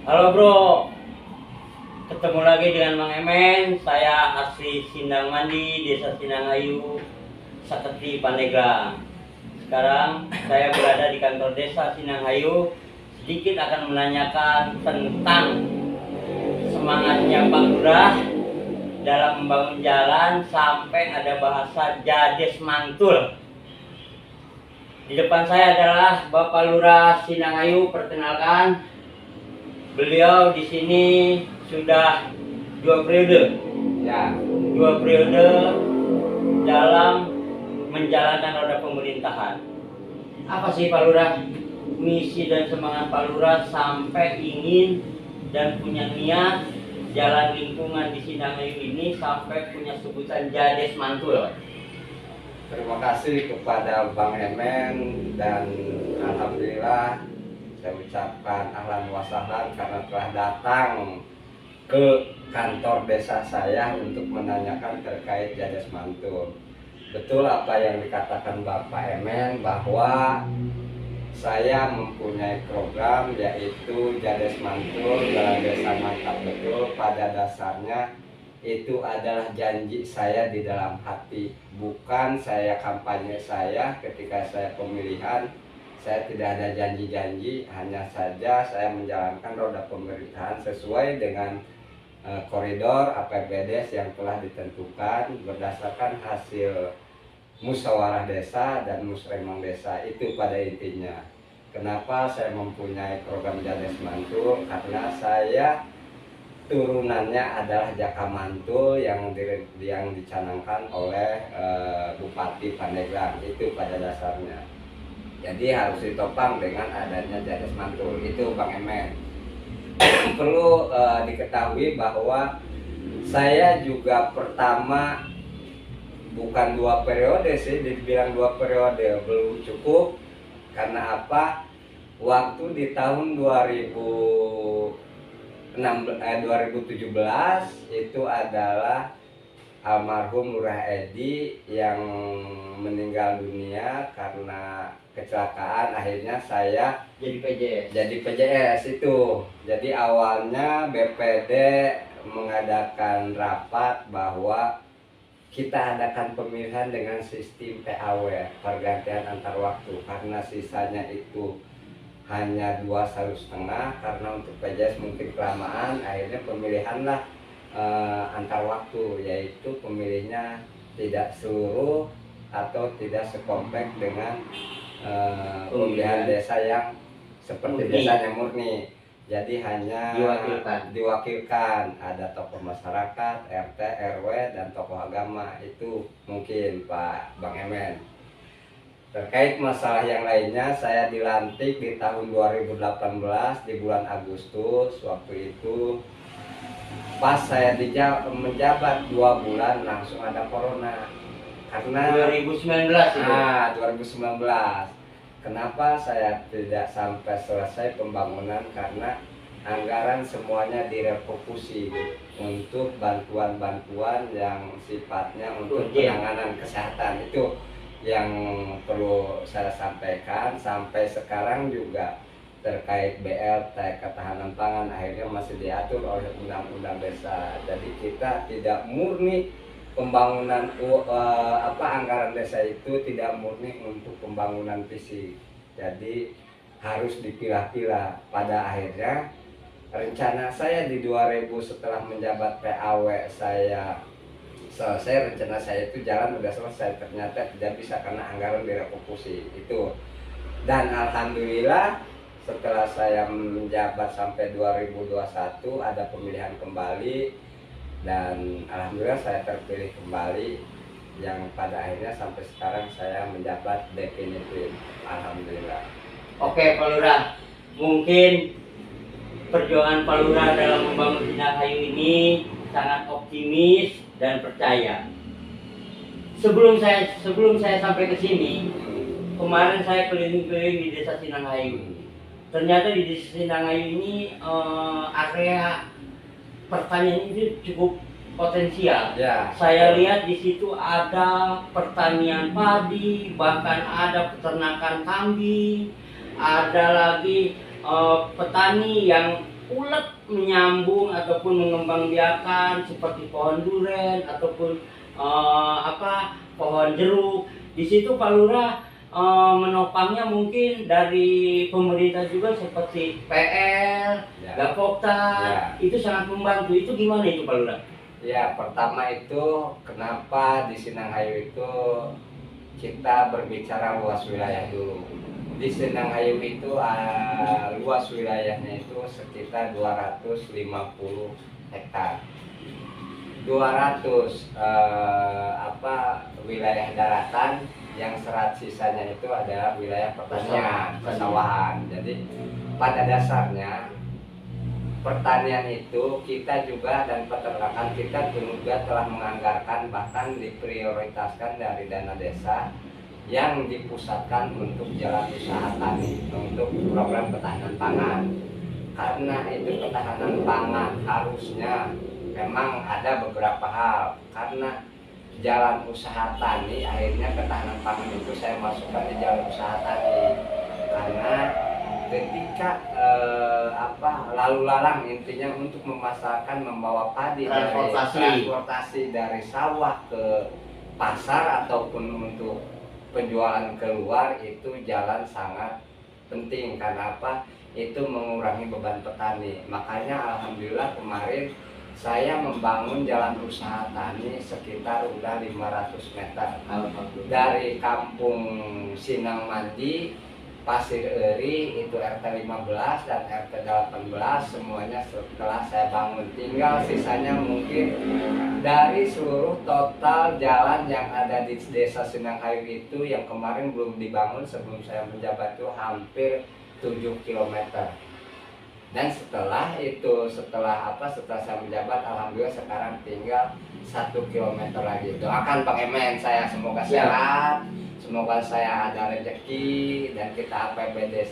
Halo bro, ketemu lagi dengan Mang Emen. Saya asli Sindang Mandi, Desa Sinangayu, Saketi, Pandeglang. Sekarang saya berada di kantor Desa Sinangayu. Sedikit akan menanyakan tentang semangatnya Pak Lurah dalam membangun jalan sampai ada bahasa Jades Mantul. Di depan saya adalah Bapak Lurah Sinangayu. Perkenalkan, beliau di sini sudah 2 periode, Ya, 2 periode dalam menjalankan roda pemerintahan. Apa sih Pak Lurah misi dan semangat Pak Lurah sampai ingin dan punya niat jalan lingkungan di Sinangayu ini sampai punya sebutan Jades Mantul? terima kasih kepada Bang Emen dan alhamdulillah saya ucapkan ahlan wa sahlan karena telah datang ke kantor desa saya untuk menanyakan terkait Jades Mantul. Betul apa yang dikatakan Bapak Emen bahwa saya mempunyai program yaitu Jades Mantul Jalan Desa Mantap Betul. Pada dasarnya itu adalah janji saya di dalam hati, bukan saya kampanye. Saya ketika saya pemilihan saya tidak ada janji-janji, hanya saja saya menjalankan roda pemerintahan sesuai dengan koridor APBDes yang telah ditentukan berdasarkan hasil musyawarah desa dan musremang desa. Itu pada intinya. Kenapa saya mempunyai program Jades Mantul? Karena saya turunannya adalah Jaka Mantul yang dicanangkan oleh Bupati Pandeglang. Itu pada dasarnya. Jadi harus ditopang dengan adanya Jades Mantul. Itu Bang Emen. Perlu diketahui bahwa saya juga pertama bukan 2 periode sih, dibilang 2 periode belum cukup. Karena apa? Waktu di tahun 2017 itu adalah almarhum Lurah Edi yang meninggal dunia karena kecelakaan. Akhirnya saya jadi PJS itu. Jadi awalnya BPD mengadakan rapat bahwa kita adakan pemilihan dengan sistem PAW, pergantian antar waktu, karena sisanya itu hanya 2,5 karena untuk PJS mungkin kelamaan. Akhirnya pemilihanlah antar waktu, yaitu pemilihnya tidak seluruh atau tidak sekomplek dengan pemilihan desa yang seperti desanya murni. Jadi hanya diwakilkan ada tokoh masyarakat, RT, RW, dan tokoh agama. Itu mungkin Pak Bang Emen. Terkait masalah yang lainnya, saya dilantik di tahun 2018 di bulan Agustus. Waktu itu pas saya menjabat 2 bulan langsung ada corona. Karena 2019 itu. 2019. Kenapa saya tidak sampai selesai pembangunan? Karena anggaran semuanya direfokusi untuk bantuan-bantuan yang sifatnya untuk penanganan kesehatan. Itu yang perlu saya sampaikan. Sampai sekarang juga terkait BLT, ketahanan pangan, akhirnya masih diatur oleh undang-undang desa. Jadi kita tidak murni pembangunan anggaran desa itu tidak murni untuk pembangunan fisik. Jadi harus dipilah-pilah. Pada akhirnya rencana saya di 2000 setelah menjabat PAW saya selesai, rencana saya itu jalan udah selesai, ternyata tidak bisa karena anggaran direfokusi itu. Dan alhamdulillah setelah saya menjabat sampai 2021 ada pemilihan kembali. Dan alhamdulillah saya terpilih kembali, yang pada akhirnya sampai sekarang saya menjabat definitif. Alhamdulillah. Oke Pak Lurah, mungkin perjuangan Pak Lurah dalam membangun Sinangayu ini sangat optimis dan percaya. Sebelum saya sampai ke sini, kemarin saya keliling-keliling di Desa Sinangayu. Ternyata di Desa Sinangayu ini area pertanian itu cukup potensial. Ya. Saya lihat di situ ada pertanian padi, bahkan ada peternakan kambing, ada lagi petani yang ulet menyambung ataupun mengembangbiakan seperti pohon duren ataupun pohon jeruk. Di situ Pak Lurah menopangnya mungkin dari pemerintah juga seperti PL, Ya. Gapokta, Ya. itu sangat membantu. Itu gimana itu Pak Lurah? Ya, pertama itu kenapa di Sinanghayu itu kita berbicara luas wilayah dulu. Di Sinanghayu itu luas wilayahnya itu sekitar 250 hektar. 200 wilayah daratan, yang serat sisanya itu adalah wilayah pertanian, pesawahan. Jadi pada dasarnya pertanian itu kita juga dan peternakan kita juga telah menganggarkan, bahkan diprioritaskan dari dana desa yang dipusatkan untuk jalan usaha tani, untuk program ketahanan pangan. Karena itu ketahanan pangan harusnya memang ada beberapa hal, karena jalan usaha tani akhirnya ketahanan pangan itu saya masukkan di jalan usaha tani, karena ketika lalu lalang intinya untuk memasarkan, membawa padi transportasi dari sawah ke pasar ataupun untuk penjualan keluar, itu jalan sangat penting. Karena apa? Itu mengurangi beban petani. Makanya alhamdulillah kemarin saya membangun jalan usaha tani sekitar udah 500 meter dari kampung Sinang Mandi, Pasir Eri, itu RT 15 dan RT 18, semuanya setelah saya bangun. Tinggal sisanya mungkin dari seluruh total jalan yang ada di desa Sinanghayu itu yang kemarin belum dibangun sebelum saya menjabat itu hampir 7 km. Dan setelah saya menjabat, alhamdulillah sekarang tinggal 1 km lagi. Doakan Pak Emen saya semoga sehat, semoga saya ada rezeki dan kita APBD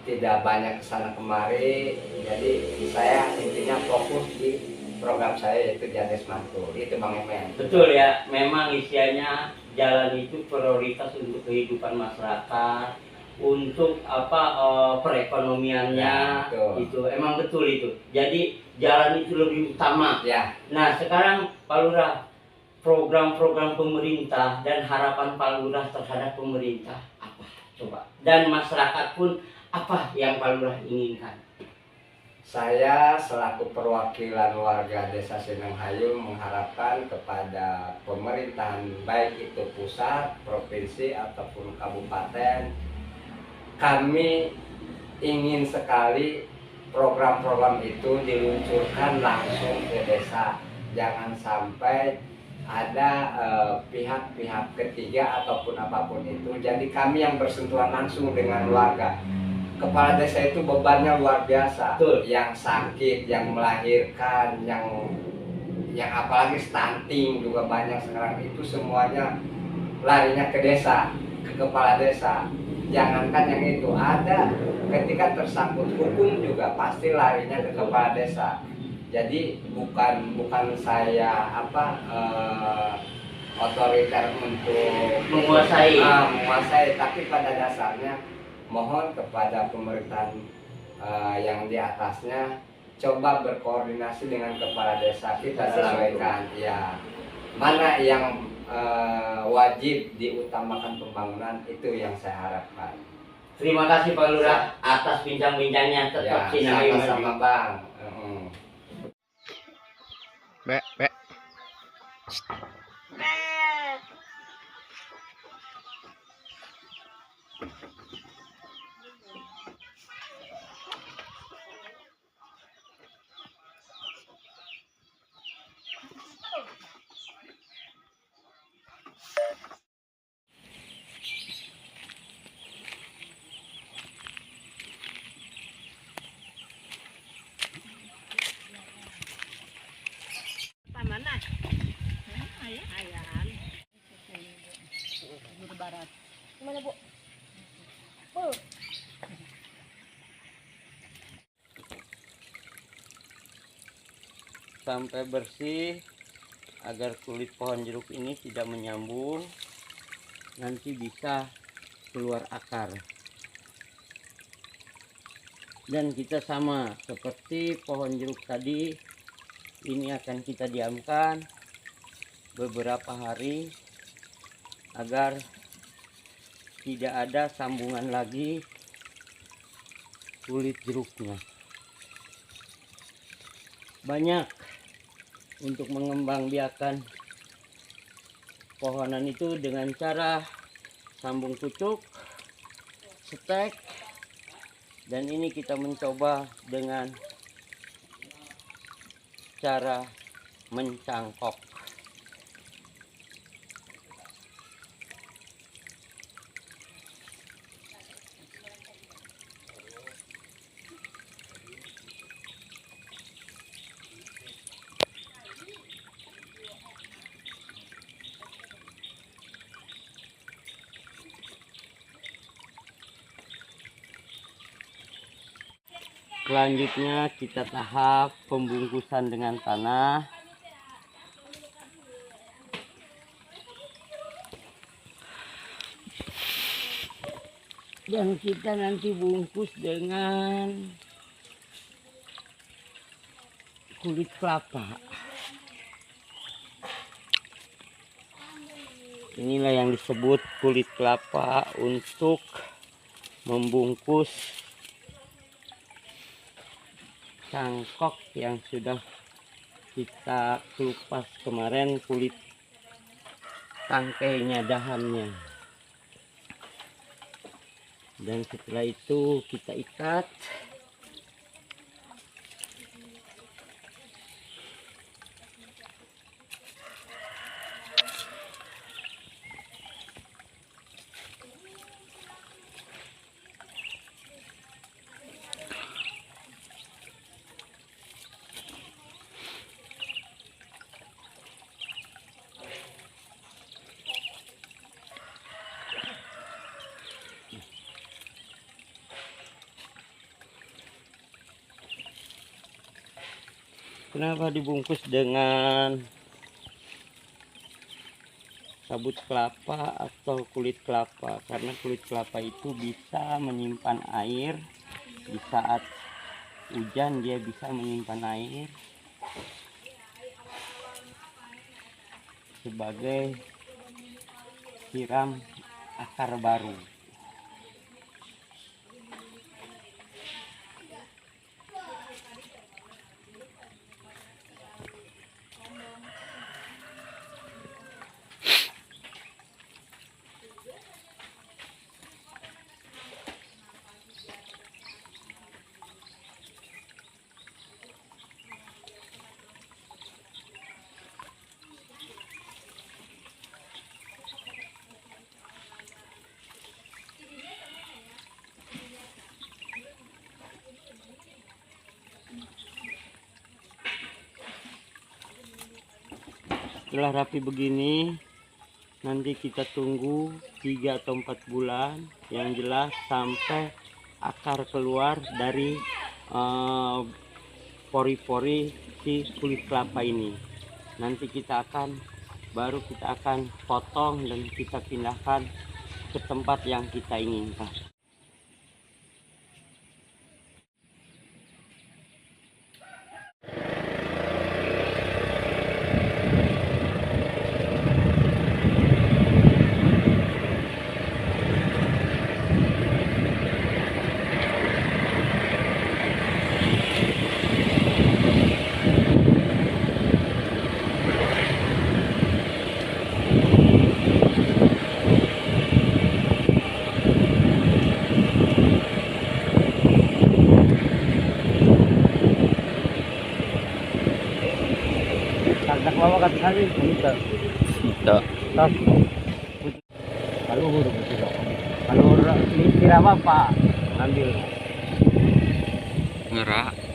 tidak banyak kesana kemari. Jadi saya intinya fokus di program saya yaitu Jades Mantul. Itu Bang Emen. Betul ya, memang isianya jalan itu prioritas untuk kehidupan masyarakat, untuk perekonomiannya, ya, itu emang betul itu. Jadi jalan itu lebih utama. Ya. Nah sekarang Pak Lurah, program-program pemerintah dan harapan Pak Lurah terhadap pemerintah apa? Coba. Dan masyarakat pun apa yang Pak Lurah inginkan? Saya selaku perwakilan warga Desa Sinanghayu mengharapkan kepada pemerintahan baik itu pusat, provinsi ataupun kabupaten, kami ingin sekali program-program itu diluncurkan langsung ke desa. Jangan sampai ada pihak-pihak ketiga ataupun apapun itu. Jadi kami yang bersentuhan langsung dengan warga. Kepala desa itu bebannya luar biasa. Betul. Yang sakit, yang melahirkan, yang apalagi stunting juga banyak sekarang, itu semuanya larinya ke desa, ke kepala desa. Jangankan yang itu, ada ketika tersangkut hukum juga pasti larinya ke kepala desa. Jadi bukan saya otoriter untuk menguasai, tapi pada dasarnya mohon kepada pemerintahan yang di atasnya coba berkoordinasi dengan kepala desa, kita sesuaikan ya mana yang wajib diutamakan pembangunan, itu yang saya harapkan. Terima kasih Pak Lurah atas bincang-bincangnya. Tetap Sinanghayu sama Bang. Be. Mana? Ayan. Di barat. Gimana, Bu? Sampai bersih agar kulit pohon jeruk ini tidak menyambung, nanti bisa keluar akar. Dan kita sama seperti pohon jeruk tadi, ini akan kita diamkan beberapa hari agar tidak ada sambungan lagi kulit jeruknya. Banyak untuk mengembangbiakan pohonan itu dengan cara sambung kucuk, stek, dan ini kita mencoba dengan cara mencangkok. Selanjutnya kita tahap pembungkusan dengan tanah. Dan kita nanti bungkus dengan kulit kelapa. Inilah yang disebut kulit kelapa untuk membungkus cangkok yang sudah kita kelupas kemarin kulit tangkainya, dahannya. Dan setelah itu kita ikat. Kenapa dibungkus dengan sabut kelapa atau kulit kelapa? Karena kulit kelapa itu bisa menyimpan air. Di saat hujan dia bisa menyimpan air sebagai siram akar baru. Setelah rapi begini, nanti kita tunggu 3 atau 4 bulan yang jelas sampai akar keluar dari pori-pori si kulit kelapa ini. Nanti baru kita akan potong dan kita pindahkan ke tempat yang kita inginkan. Karena bawa kata hari kita. Tak. Tas. Kaluhur betul. Kaluhur ini kira apa? Ambil. Ngerak.